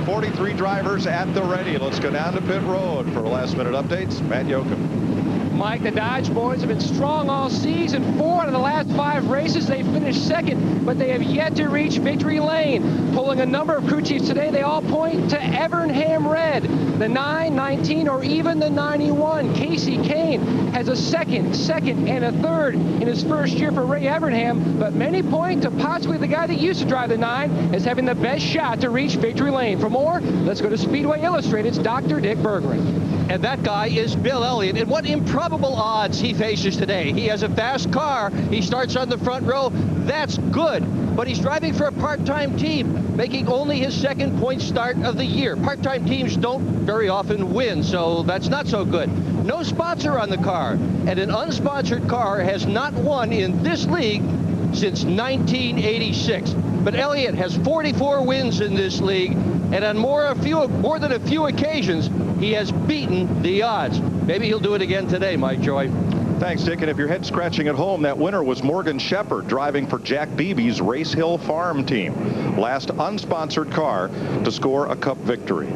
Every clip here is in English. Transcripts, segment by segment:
43 drivers at the ready. Let's go down to pit road for last-minute updates. Matt Yoakum. Mike, the Dodge boys have been strong all season. 4 out of the last 5 races, they finished second, but they have yet to reach victory lane. Pulling a number of crew chiefs today, they all point to Evernham Red, the 9, 19, or even the 91. Casey Kane has a second, and a third in his first year for Ray Evernham, but many point to possibly the guy that used to drive the 9 as having the best shot to reach victory lane. For more, let's go to Speedway Illustrated's Dr. Dick Berggren. And that guy is Bill Elliott. And what improbable odds he faces today. He has a fast car. He starts on the front row. That's good. But he's driving for a part-time team, making only his second point start of the year. Part-time teams don't very often win, so that's not so good. No sponsor on the car. And an unsponsored car has not won in this league since 1986. But Elliott has 44 wins in this league, and on more than a few occasions, he has beaten the odds. Maybe he'll do it again today, Mike Joy. Thanks, Dick. And if you're head scratching at home, that winner was Morgan Shepherd, driving for Jack Beebe's Race Hill Farm team. Last unsponsored car to score a Cup victory.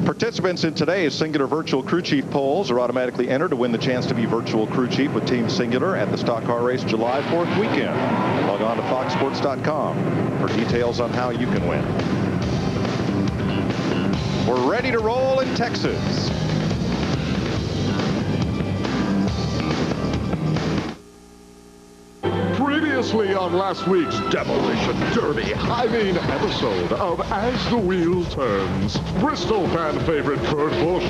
Participants in today's Singular Virtual Crew Chief polls are automatically entered to win the chance to be Virtual Crew Chief with Team Singular at the Stock Car Race July 4th weekend. Log on to foxsports.com for details on how you can win. We're ready to roll in Texas. Previously on last week's Demolition Derby high-main episode of As the Wheel Turns, Bristol fan favorite Kurt Busch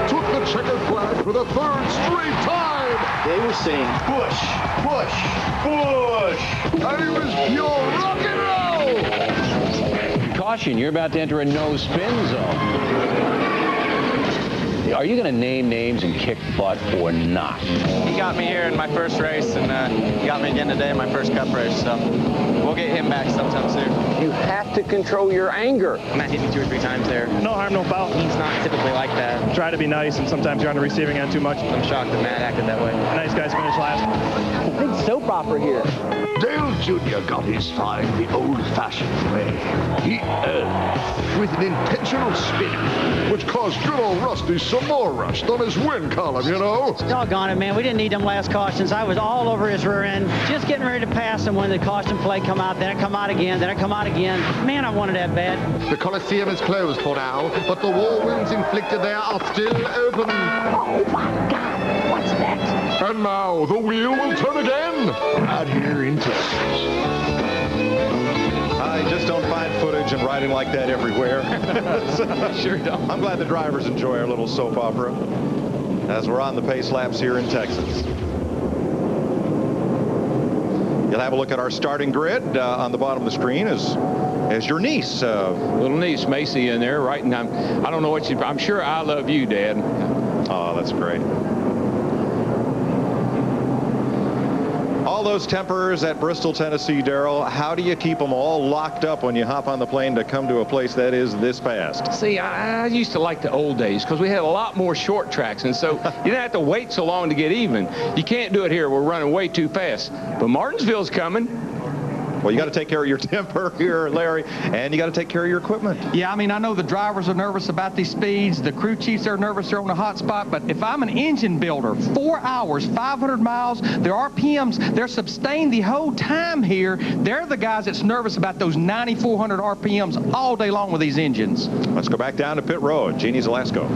took the checkered flag for the 3rd straight time. They were saying Busch, Busch, Busch. And it was pure rock and roll. Caution, you're about to enter a no spin zone. Are you going to name names and kick butt or not? He got me here in my first race, and he got me again today in my first Cup race, so we'll get him back sometime soon. You have to control your anger. Matt hit me 2 or 3 times there. No harm, no foul. He's not typically like that. Try to be nice, and sometimes you're on the receiving end too much. I'm shocked that Matt acted that way. Nice guys finish last. A big soap opera here. Dale Jr. got his fine the old-fashioned way. He earned with an intentional spin, which caused good old Rusty some more rust on his win column, you know. Doggone it, man. We didn't need them last cautions. I was all over his rear end, just getting ready to pass him when the caution plate come out. Then it come out again. Then it come out again. Man, I wanted that bad. The Coliseum is closed for now, but the war wounds inflicted there are still open. Oh, my God. What's next? And now the wheel will turn again out here in Texas. I just don't find footage and riding like that everywhere. Sure don't. I'm glad the drivers enjoy our little soap opera as we're on the pace laps here in Texas. You'll have a look at our starting grid on the bottom of the screen as your niece. Little niece, Macy, in there, right? And I don't know what I'm sure I love you, Dad. Oh, that's great. All those tempers at Bristol, Tennessee, Darrell, how do you keep them all locked up when you hop on the plane to come to a place that is this fast? See, I used to like the old days because we had a lot more short tracks, and so you didn't have to wait so long to get even. You can't do it here. We're running way too fast. But Martinsville's coming. Well, you got to take care of your temper here, Larry, and you got to take care of your equipment. Yeah, I mean, I know the drivers are nervous about these speeds. The crew chiefs are nervous. They're on the hot spot. But if I'm an engine builder, 4 hours, 500 miles, their RPMs, they're sustained the whole time here. They're the guys that's nervous about those 9,400 RPMs all day long with these engines. Let's go back down to pit road. Jeannie Zalasko.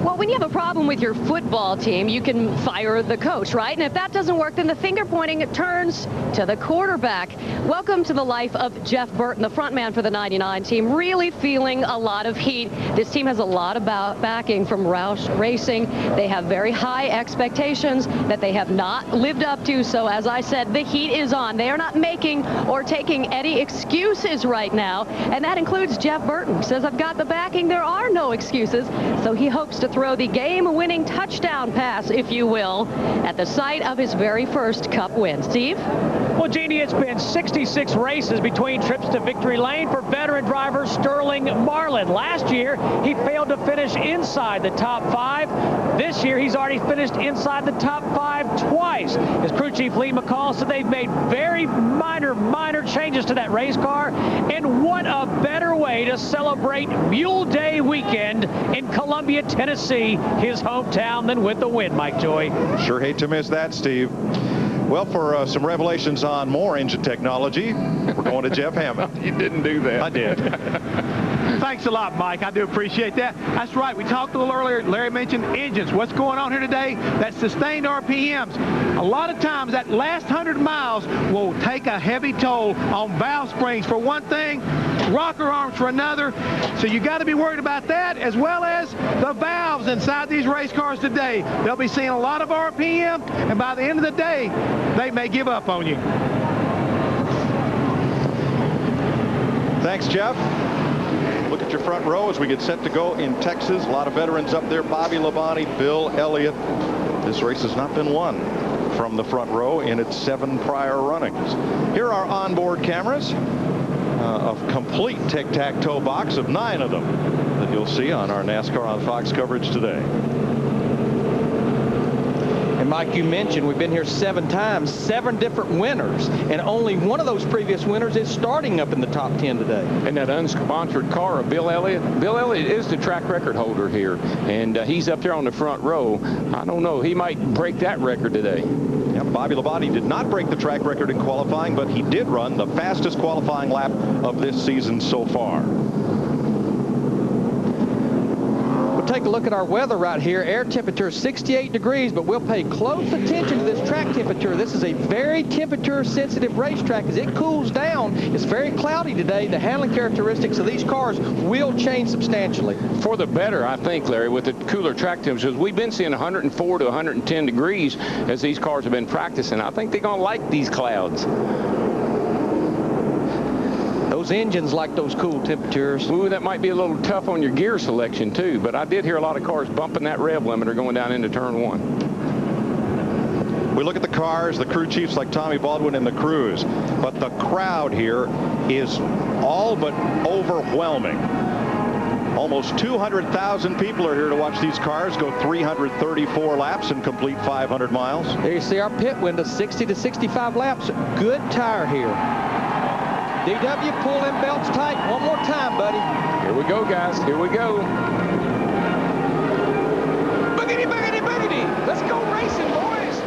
Well, when you have a problem with your football team, you can fire the coach, right? And if that doesn't work, then the finger pointing turns to the quarterback. Welcome to the life of Jeff Burton, the front man for the 99 team, really feeling a lot of heat. This team has a lot of backing from Roush Racing. They have very high expectations that they have not lived up to. So as I said, the heat is on. They are not making or taking any excuses right now. And that includes Jeff Burton. He says, I've got the backing. There are no excuses. So he hopes to throw the game-winning touchdown pass, if you will, at the site of his very first Cup win. Steve? Well, Jeannie, it's been 66 races between trips to victory lane for veteran driver Sterling Marlin. Last year, he failed to finish inside the top 5. This year, he's already finished inside the top 5 twice. His crew chief, Lee McCall, said they've made very minor minor changes to that race car. And what a better way to celebrate Mule Day weekend in Columbia, Tennessee, his hometown, than with the win, Mike Joy. Sure hate to miss that, Steve. Well, for some revelations on more engine technology, we're going to Jeff Hammond. You didn't do that. I did. Thanks a lot, Mike. I do appreciate that. That's right. We talked a little earlier. Larry mentioned engines. What's going on here today? That sustained RPMs. A lot of times that last 100 miles will take a heavy toll on valve springs for one thing, rocker arms for another. So you got to be worried about that, as well as the valves inside these race cars today. They'll be seeing a lot of RPM, and by the end of the day, they may give up on you. Thanks, Jeff. Look at your front row as we get set to go in Texas. A lot of veterans up there. Bobby Labonte, Bill Elliott. This race has not been won from the front row in its 7 prior runnings. Here are onboard cameras. A complete tic-tac-toe box of 9 of them that you'll see on our NASCAR on Fox coverage today. And Mike, you mentioned we've been here 7 times, 7 different winners, and only one of those previous winners is starting up in the top 10 today. And that unsponsored car of Bill Elliott. Bill Elliott is the track record holder here, and he's up there on the front row. I don't know, he might break that record today. Yeah, Bobby Labonte did not break the track record in qualifying, but he did run the fastest qualifying lap of this season so far. Take a look at our weather right here. Air temperature is 68 degrees, but we'll pay close attention to this track temperature. This is a very temperature sensitive racetrack. As it cools down, it's very cloudy today. The handling characteristics of these cars will change substantially. For the better, I think, Larry, with the cooler track temperatures. We've been seeing 104 to 110 degrees as these cars have been practicing. I think they're going to like these clouds. Those engines like those cool temperatures. Ooh, that might be a little tough on your gear selection too, but I did hear a lot of cars bumping that rev limiter going down into turn 1. We look at the cars, the crew chiefs like Tommy Baldwin and the crews, but the crowd here is all but overwhelming. Almost 200,000 people are here to watch these cars go 334 laps and complete 500 miles. There you see our pit window, 60 to 65 laps. Good tire here. DW, pull them belts tight. One more time, buddy. Here we go, guys. Here we go. Boogity, boogity, boogity. Let's go racing, boys.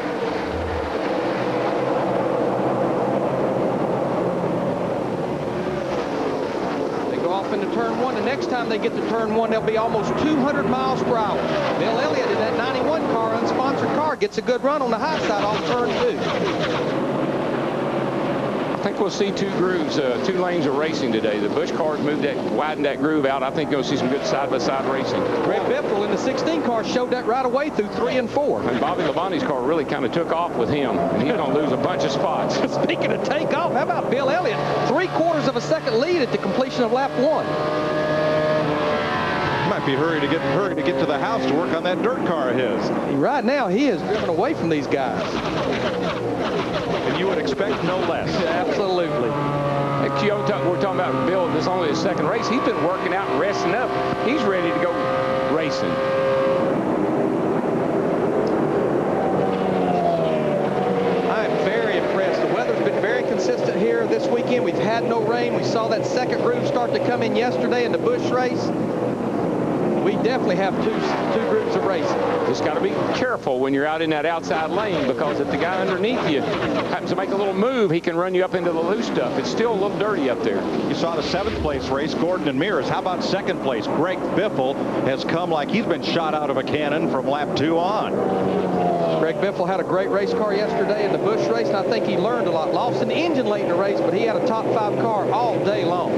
They go off into turn 1. The next time they get to turn 1, they'll be almost 200 miles per hour. Bill Elliott in that 91 car, unsponsored car, gets a good run on the high side off turn 2. I think we'll see 2 grooves, 2 lanes of racing today. The Busch cars widened that groove out. I think you'll see some good side-by-side racing. Greg Biffle in the 16 car showed that right away through 3 and 4. And Bobby Labonte's car really kind of took off with him, and he's going to lose a bunch of spots. Speaking of take off, how about Bill Elliott? 3/4 of a second lead at the completion of lap 1. Might be hurry to get to the house to work on that dirt car of his. Right now, he is driven away from these guys. And you would expect no less. Absolutely. We're talking about Bill. This is only his 2nd race. He's been working out and resting up. He's ready to go racing. I'm very impressed. The weather's been very consistent here this weekend. We've had no rain. We saw that 2nd groove start to come in yesterday in the Busch race. We definitely have two groups of racing. Just got to be careful when you're out in that outside lane, because if the guy underneath you happens to make a little move, he can run you up into the loose stuff. It's still a little dirty up there. You saw the 7th place race, Gordon and Mears. How about 2nd place? Greg Biffle has come like he's been shot out of a cannon from lap 2 on. Greg Biffle had a great race car yesterday in the Busch race, and I think he learned a lot. Lost an engine late in the race, but he had a top 5 car all day long.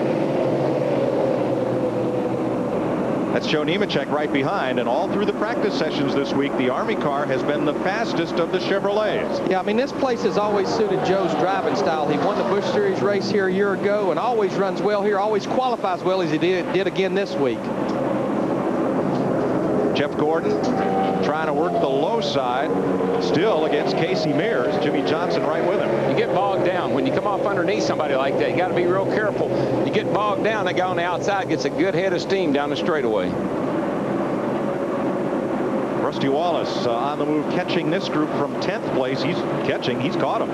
That's Joe Nemechek right behind, and all through the practice sessions this week, the Army car has been the fastest of the Chevrolets. Yeah, I mean, this place has always suited Joe's driving style. He won the Busch Series race here a year ago and always runs well here, always qualifies well as he did again this week. Jeff Gordon trying to work the low side, still against Casey Mears. Jimmy Johnson right with him. You get bogged down. When you come off underneath somebody like that, you got to be real careful. You get bogged down, that guy on the outside gets a good head of steam down the straightaway. Rusty Wallace on the move, catching this group from 10th place. He's caught him.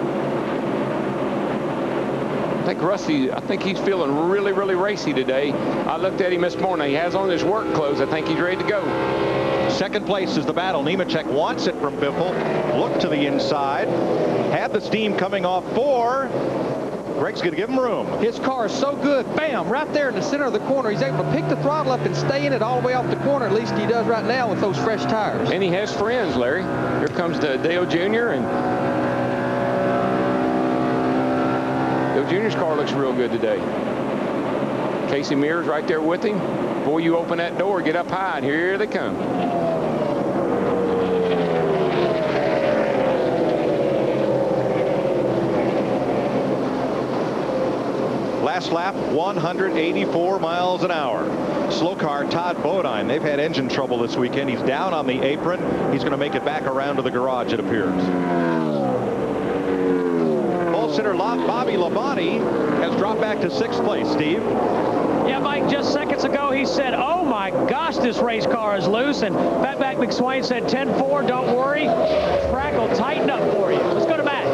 think Rusty, he's feeling really, really racy today. I looked at him this morning. He has on his work clothes. I think he's ready to go. Second place is the battle. Nemechek wants it from Biffle. Look to the inside. Had the steam coming off 4. Greg's going to give him room. His car is so good. Bam, right there in the center of the corner. He's able to pick the throttle up and stay in it all the way off the corner. At least he does right now with those fresh tires. And he has friends, Larry. Here comes the Dale Jr. and Dale Jr.'s car looks real good today. Casey Mears right there with him. Before you open that door, get up high, and here they come. Last lap, 184 miles an hour. Slow car, Todd Bodine. They've had engine trouble this weekend. He's down on the apron. He's going to make it back around to the garage, it appears. Pole sitter Bobby Labonte has dropped back to 6th place. Steve? Yeah, Mike, just seconds ago he said, oh my gosh, this race car is loose. And Fatback McSwain said 10-4, don't worry. Track will tighten up for you. Let's go to Matt.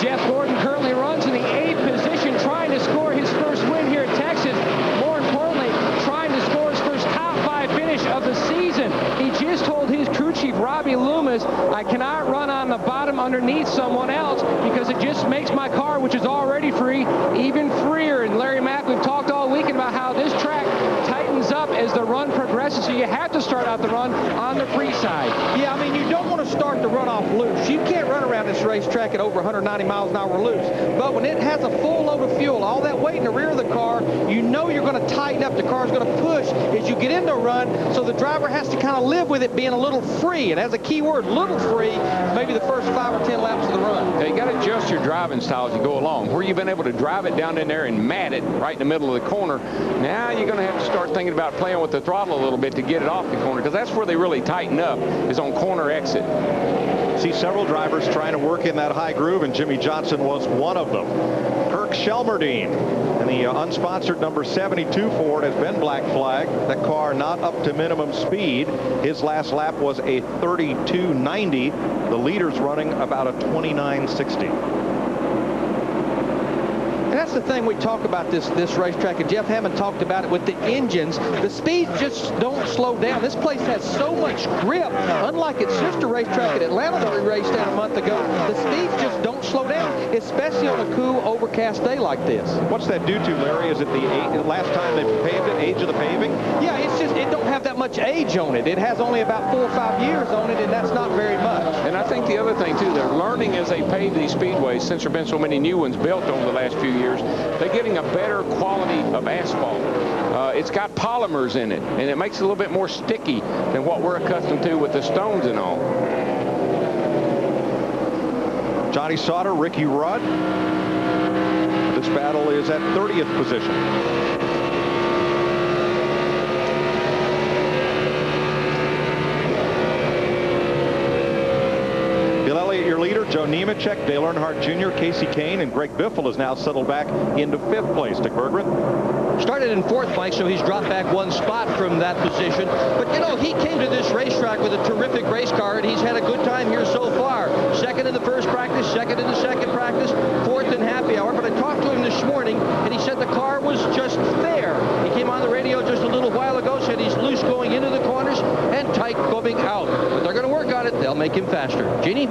Jeff Gordon currently runs in the 8th position, trying to score his first win here at Texas. More importantly, trying to score his first top 5 finish of the season. He just told his crew chief, Robbie Loomis, I cannot run on the bottom underneath someone else because it just makes my car, which is already free, even freer. And Larry Mack, we've talked all weekend about how this track tightens up as the run progresses, so you have to start out the run on the free side. Yeah, I mean, you don't want to start the run off loose. You can't run around this racetrack at over 190 miles an hour loose. But when it has a full load of fuel, all that weight in the rear of the car, you know you're going to tighten up. The car's going to push as you get into a run, so the driver has to kind of live with it being a little free. And as a key word, little free, maybe the first 5 or 10 laps of the run. Now, you got to adjust your driving style as you go along. Where you've been able to drive it down in there and mat it right in the middle of the corner, now you're going to have to start thinking about playing with the throttle a little bit to get it off the corner, because that's where they really tighten up, is on corner exit. See several drivers trying to work in that high groove, and Jimmy Johnson was one of them. Kirk Shelmerdine and the unsponsored number 72 Ford has been black flagged. That car not up to minimum speed. His last lap was a 32.90. The leader's running about a 29.60. And that's the thing we talk about this racetrack, and Jeff Hammond talked about it with the engines. The speeds just don't slow down. This place has so much grip. Unlike its sister racetrack at Atlanta that we raced at a month ago, the speeds just don't slow down, especially on a cool, overcast day like this. What's that due to, Larry? Is it the last time they paved it, age of the paving? Yeah, it's just, it don't have that much age on it. It has only about 4 or 5 years on it, and that's not very much. And I think the other thing, too, they're learning as they pave these speedways, since there have been so many new ones built over the last few years, they're getting a better quality of asphalt. It's got polymers in it, and it makes it a little bit more sticky than what we're accustomed to with the stones and all. Johnny Sauter, Ricky Rudd. This battle is at 30th position. Your leader, Joe Nemechek, Dale Earnhardt Jr., Casey Kane, and Greg Biffle has now settled back into 5th place. Dick Berggren. Started in 4th place, so he's dropped back 1 spot from that position. But, you know, he came to this racetrack with a terrific race car, and he's had a good time here so far. 2nd in the first practice, 2nd in the second practice, 4th in happy hour. But I talked to him this morning, and he said the car was just fair. He came on the radio just a little while ago, said he's loose going into the corners and tight coming out. But they're going to work on it. They'll make him faster. Jeannie?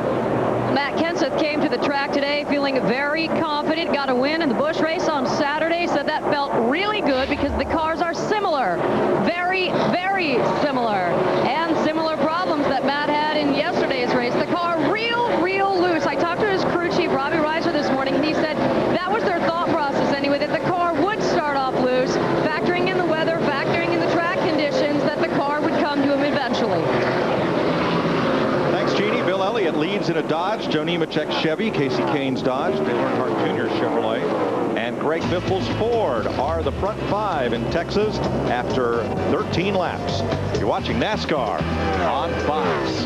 Matt Kenseth came to the track today feeling very confident, got a win in the Busch race on Saturday, said that felt really good because the cars are similar, very, very similar, and similar problems that Matt had in yesterday's race. The car real loose. I talked to his crew chief, Robbie Reiser, this morning, and he said that was their thought process anyway, that the car would start off loose, factoring in the weather, factoring in the track conditions, that the car would come to him eventually. Thanks, Jeannie. Bill Elliott leads in a Dodge. Joe Nemechek's Chevy, Casey Kane's Dodge, Dale Earnhardt Jr.'s Chevrolet, and Greg Biffle's Ford are the front 5 in Texas after 13 laps. You're watching NASCAR on Fox.